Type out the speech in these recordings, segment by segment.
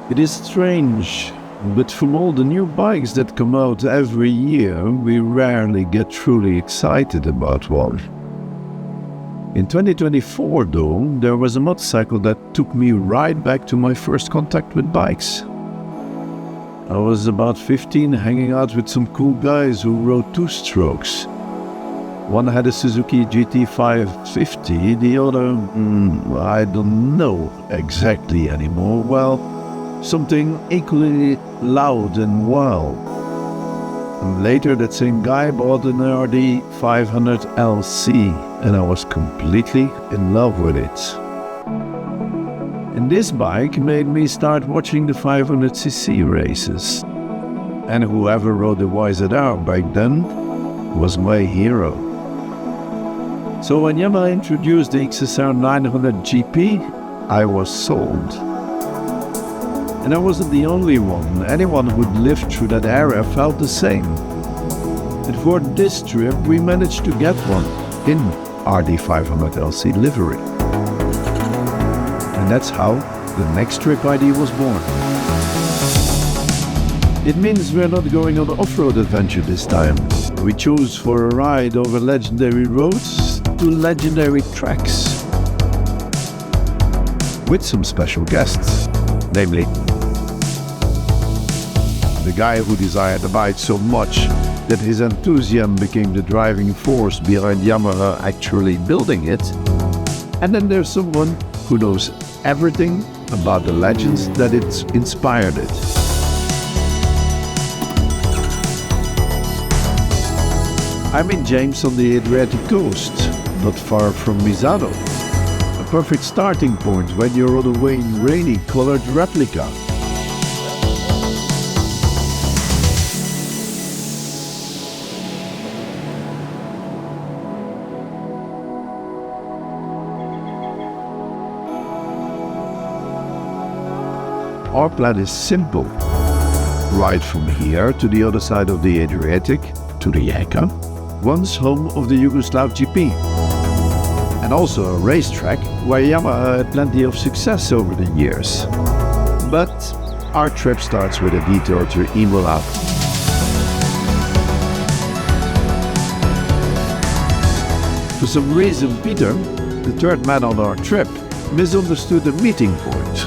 It is strange, but from all the new bikes that come out every year, we rarely get truly excited about one. In 2024 though, there was a motorcycle that took me right back to my first contact with bikes. I was about 15, hanging out with some cool guys who rode two-strokes. One had a Suzuki GT550, the other, I don't know exactly anymore. Well, something equally loud and wild. And later that same guy bought an RD 500LC and I was completely in love with it. And this bike made me start watching the 500cc races. And whoever rode the YZR back then was my hero. So when Yamaha introduced the XSR900GP, I was sold. And I wasn't the only one. Anyone who'd lived through that era felt the same. And for this trip, we managed to get one in RD 500LC livery. And that's how the next trip ID was born. It means we're not going on an off-road adventure this time. We chose for a ride over legendary roads to legendary tracks. With some special guests, namely the guy who desired the bike so much that his enthusiasm became the driving force behind Yamaha actually building it. And then there's someone who knows everything about the legends that inspired it. I'm in James on the Adriatic coast, not far from Misano. A perfect starting point when you're on the way in rainy colored replica. Our plan is simple. Ride from here to the other side of the Adriatic, to Rijeka, once home of the Yugoslav GP. And also a racetrack where Yamaha had plenty of success over the years. But our trip starts with a detour to Imola. For some reason, Peter, the third man on our trip, misunderstood the meeting point.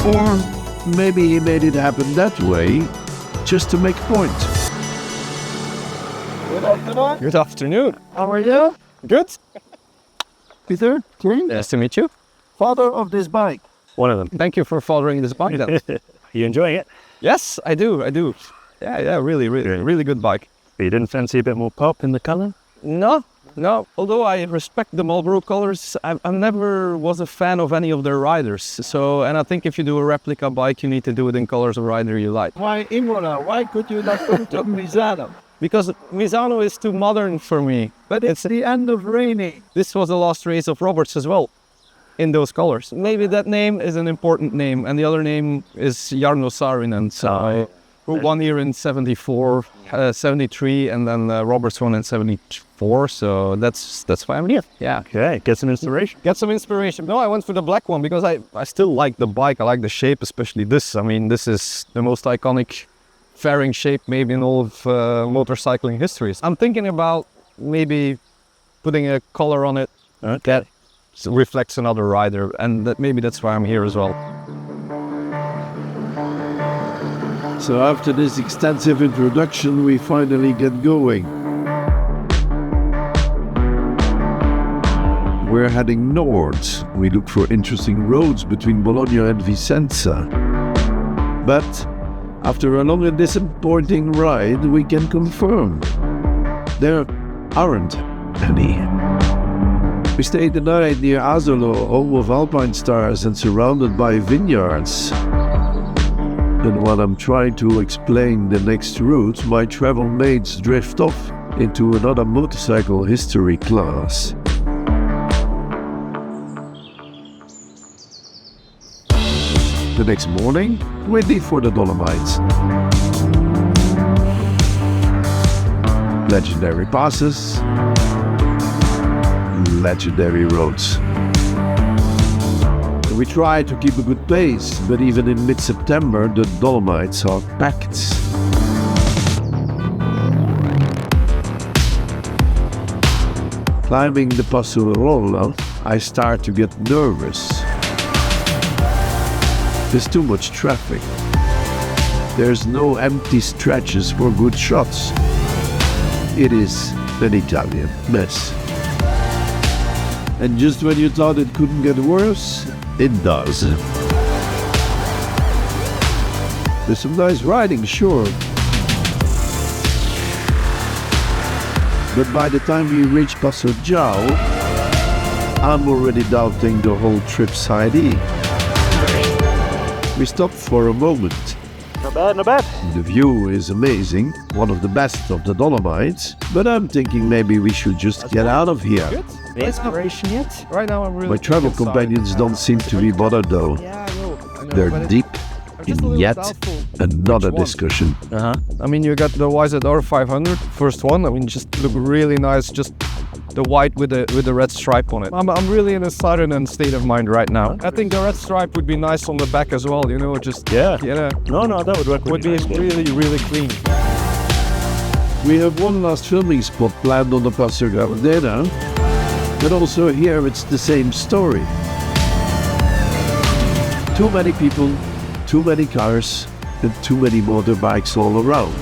Or maybe he made it happen that way, just to make a point. Good afternoon. Good afternoon. How are you? Good. Peter, James? Nice to meet you. Father of this bike. One of them. Thank you for fathering this bike then. You enjoying it? Yes, I do. Yeah, really good bike. But you didn't fancy a bit more pop in the color? No. Although I respect the Marlboro colors, I never was a fan of any of their riders. So, and I think if you do a replica bike, you need to do it in colors of rider you like. Why Imola? Why could you not come to Misano? Because Misano is too modern for me. But it's the end of rainy. This was the last race of Roberts as well, in those colors. Maybe that name is an important name, and the other name is Jarno Saarinen. So who won here in 74, 73, and then Roberts won in 74. So that's why I'm here. Yeah. Okay, get some inspiration. Get some inspiration. No, I went for the black one because I still like the bike. I like the shape, especially this. I mean, this is the most iconic fairing shape maybe in all of motorcycling history. I'm thinking about maybe putting a color on it that reflects another rider, and maybe that's why I'm here as well. So after this extensive introduction, we finally get going. We're heading north. We look for interesting roads between Bologna and Vicenza. But after a long and disappointing ride, we can confirm there aren't any. We stayed the night near Asolo, home of Alpine stars and surrounded by vineyards. And while I'm trying to explain the next route, my travel mates drift off into another motorcycle history class. The next morning, we leave for the Dolomites. Legendary passes, legendary roads. We try to keep a good pace, but even in mid-September, the Dolomites are packed. Climbing the Passo Rolla, I start to get nervous. There's too much traffic. There's no empty stretches for good shots. It is an Italian mess. And just when you thought it couldn't get worse, it does. There's some nice riding, sure. But by the time we reach Passo Giao, I'm already doubting the whole trip's idea. We stop for a moment. Not bad, not bad. The view is amazing, one of the best of the Dolomites, but I'm thinking maybe we should just get out of here. Good. The inspiration yet? Right now I'm really... My travel companions don't seem to be bothered though. Yeah, I know. They're deep in yet another discussion. I mean, you got the YZR 500, first one. I mean, just look really nice, just the white with the red stripe on it. I'm really in a southern state of mind right now. I think the red stripe would be nice on the back as well, you know, just... Yeah. Yeah. No, that would work. Would be really, really clean. We have one last filming spot planned on the Passo Gardena, but also here it's the same story. Too many people, too many cars, and too many motorbikes all around.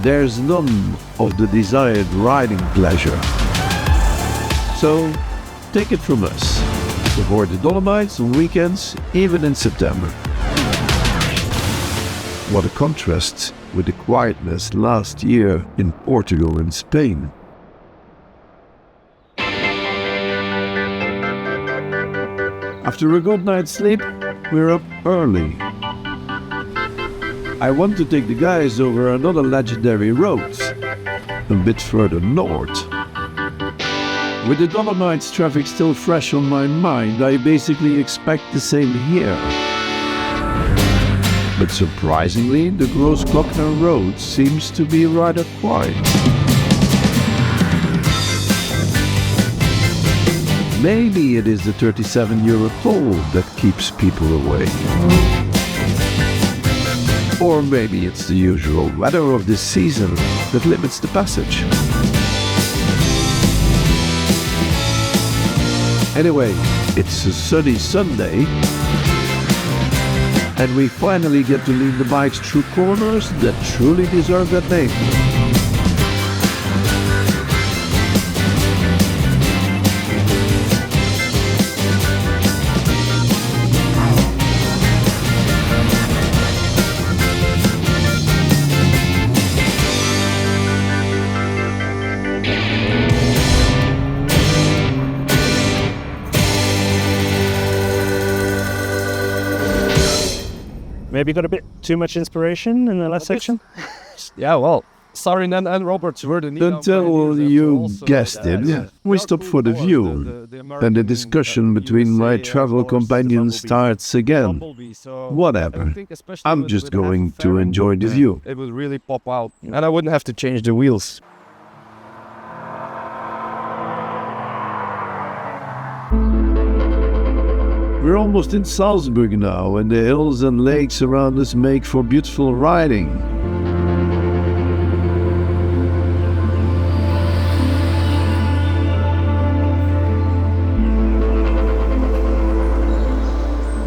There's none of the desired riding pleasure. So, take it from us. Avoid the Dolomites on weekends, even in September. What a contrast with the quietness last year in Portugal and Spain. After a good night's sleep, we're up early. I want to take the guys over another legendary road, a bit further north. With the Dolomites traffic still fresh on my mind, I basically expect the same here. But surprisingly, the Grossglockner road seems to be rather quiet. Maybe it is the €37 toll that keeps people away. Or maybe it's the usual weather of this season that limits the passage. Anyway, it's a sunny Sunday, and we finally get to lean the bikes through corners that truly deserve that name. Maybe got a bit too much inspiration in the last section? Yeah, well, Sarin and Roberts were the Until you guessed it, we stop for the view, and the discussion between my travel companions starts again. Whatever, I'm just going to enjoy the view. It would really pop out, and I wouldn't have to change the wheels. We're almost in Salzburg now, and the hills and lakes around us make for beautiful riding.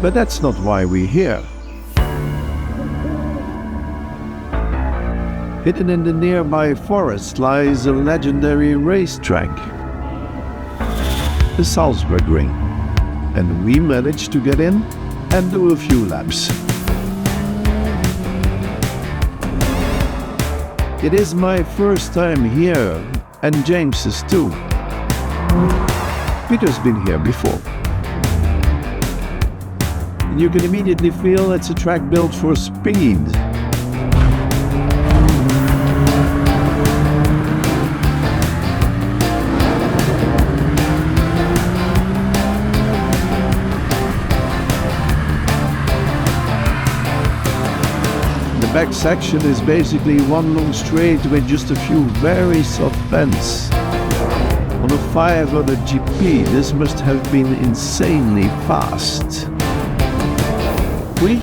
But that's not why we're here. Hidden in the nearby forest lies a legendary racetrack, the Salzburgring. And we managed to get in and do a few laps. It is my first time here, and James's too. Peter's been here before. You can immediately feel it's a track built for speed. The back section is basically one long straight with just a few very soft bends. On a 500GP, this must have been insanely fast. We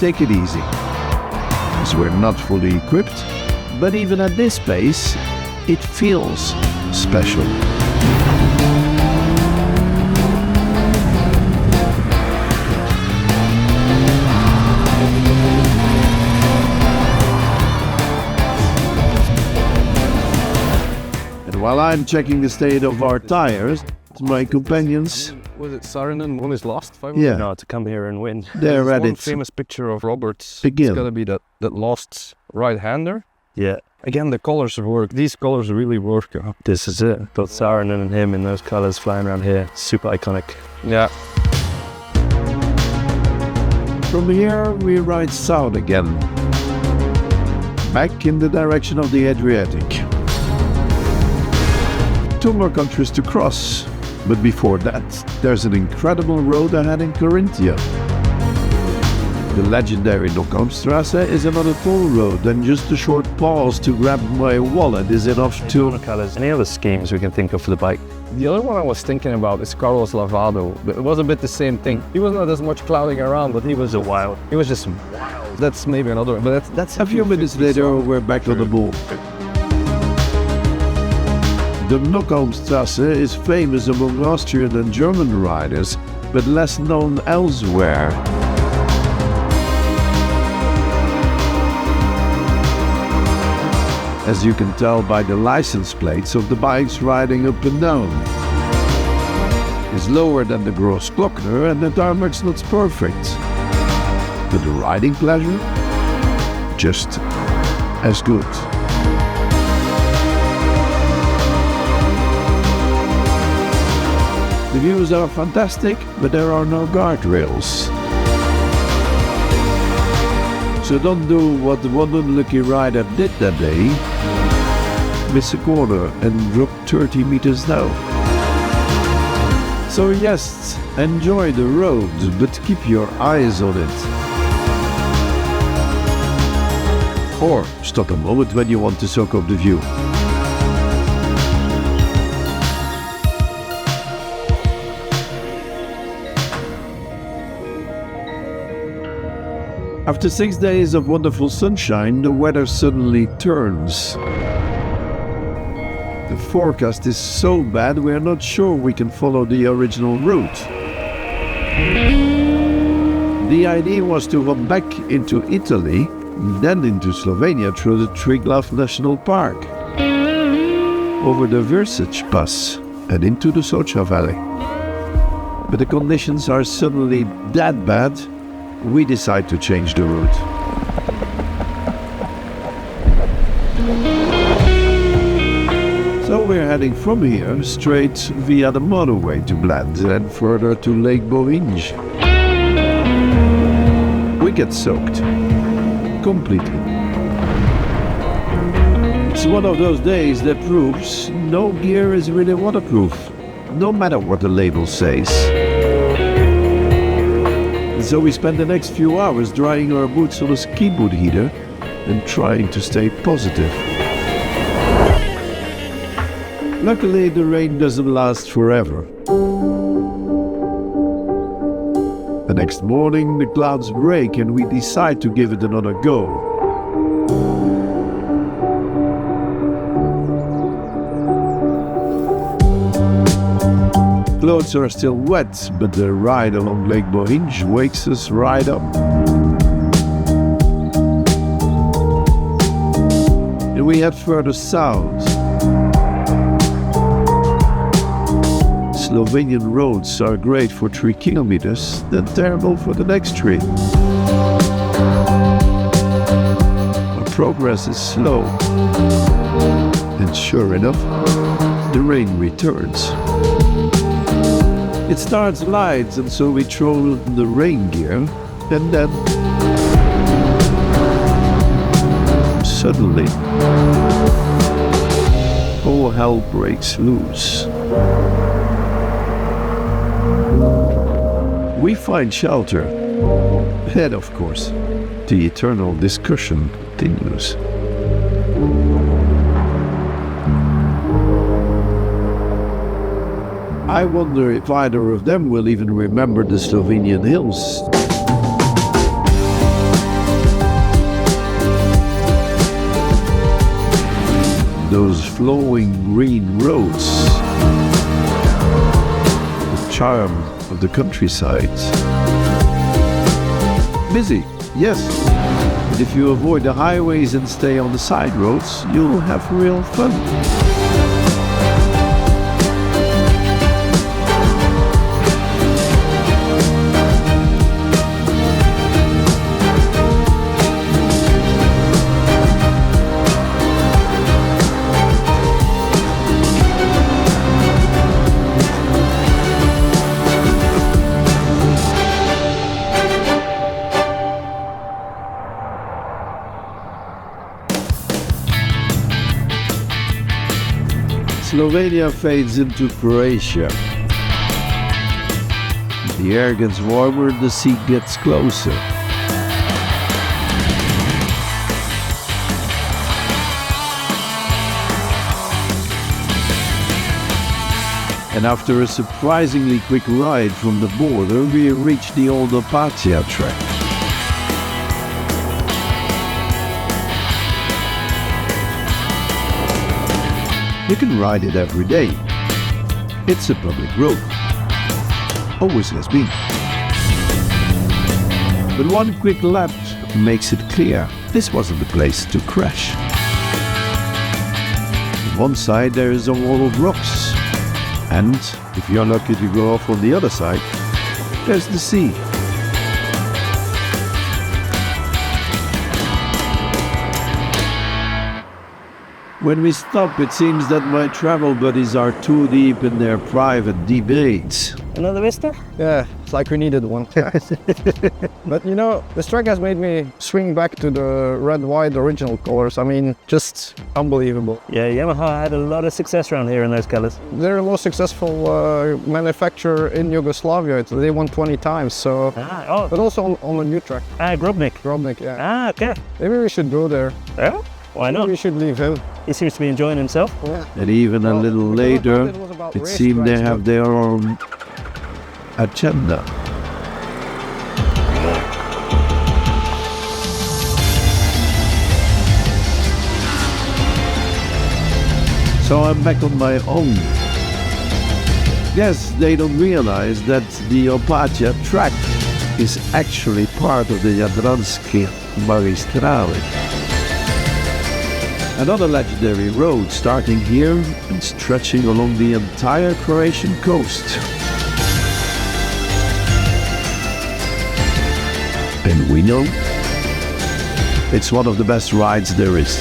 take it easy, as we're not fully equipped, but even at this pace, it feels special. And while I'm checking the state of our tires, my companions, Was it Saarinen won his last 500? yeah, No, to come here and win. they're at One it famous picture of Roberts. again. It's gotta be that lost right-hander. Yeah, Again, the colors work. These colors really work. this is it. Both Saarinen and him in those colours flying around here. Super iconic. Yeah. From here, we ride south again, back in the direction of the Adriatic. 2 more countries to cross, but before that, there's an incredible road ahead in Carinthia. The legendary Nockamstrasse is another toll road, and just a short pause to grab my wallet is enough to... Colours. Any other schemes we can think of for the bike? The other one I was thinking about is Carlos Lavado. It was a bit the same thing. He was not as much clouding around, but he was wild. He was just wild. That's maybe another one, but that's A few minutes later, we're back on the move. The Nockamstrasse is famous among Austrian and German riders, but less known elsewhere. As you can tell by the license plates of the bikes riding up and down. It's lower than the Grossglockner and the tarmac's not perfect. But the riding pleasure? Just as good. The views are fantastic, but there are no guardrails. So don't do what the one unlucky rider did that day. Miss a corner and drop 30 meters down. So yes, enjoy the road, but keep your eyes on it. Or stop a moment when you want to soak up the view. After 6 days of wonderful sunshine, the weather suddenly turns. The forecast is so bad we are not sure we can follow the original route. The idea was to run back into Italy, then into Slovenia through the Triglav National Park, over the Versage Pass and into the Socha Valley. But the conditions are suddenly that bad, we decide to change the route. So we're heading from here straight via the motorway to Bled and further to Lake Bohinj. We get soaked. Completely. It's one of those days that proves no gear is really waterproof, no matter what the label says. So we spend the next few hours drying our boots on a ski boot heater and trying to stay positive. Luckily, the rain doesn't last forever. The next morning, the clouds break and we decide to give it another go. Clothes are still wet, but the ride along Lake Bohinj wakes us right up. And we head further south. Slovenian roads are great for 3 kilometers, then terrible for the next 3. Our progress is slow. And sure enough, the rain returns. It starts light, and so we throw the rain gear, and then suddenly all hell breaks loose. We find shelter, and of course, the eternal discussion continues. I wonder if either of them will even remember the Slovenian hills. Those flowing green roads, the charm of the countryside. Busy, yes, but if you avoid the highways and stay on the side roads, you'll have real fun. Slovenia fades into Croatia. The air gets warmer, the sea gets closer. And after a surprisingly quick ride from the border, we reach the old Opatija track. You can ride it every day. It's a public road. Always has been. But one quick lap makes it clear this wasn't the place to crash. On one side there is a wall of rocks. And if you're lucky to go off on the other side, there's the sea. When we stop, it seems that my travel buddies are too deep in their private debates. Another vista? Yeah, it's like we needed one. But you know, this track has made me swing back to the red-white original colors. I mean, just unbelievable. Yeah, Yamaha had a lot of success around here in those colors. They're the most successful manufacturer in Yugoslavia. They won 20 times, so... But also on a new track. Grobnik, yeah. Okay. Maybe we should go there. Yeah? Why not? Maybe we should leave him. He seems to be enjoying himself. Yeah. And even a little later, it seemed they have their own agenda. So I'm back on my own. Yes, they don't realize that the Opatija track is actually part of the Jadransky Magistrale. Another legendary road starting here and stretching along the entire Croatian coast. And we know it's one of the best rides there is.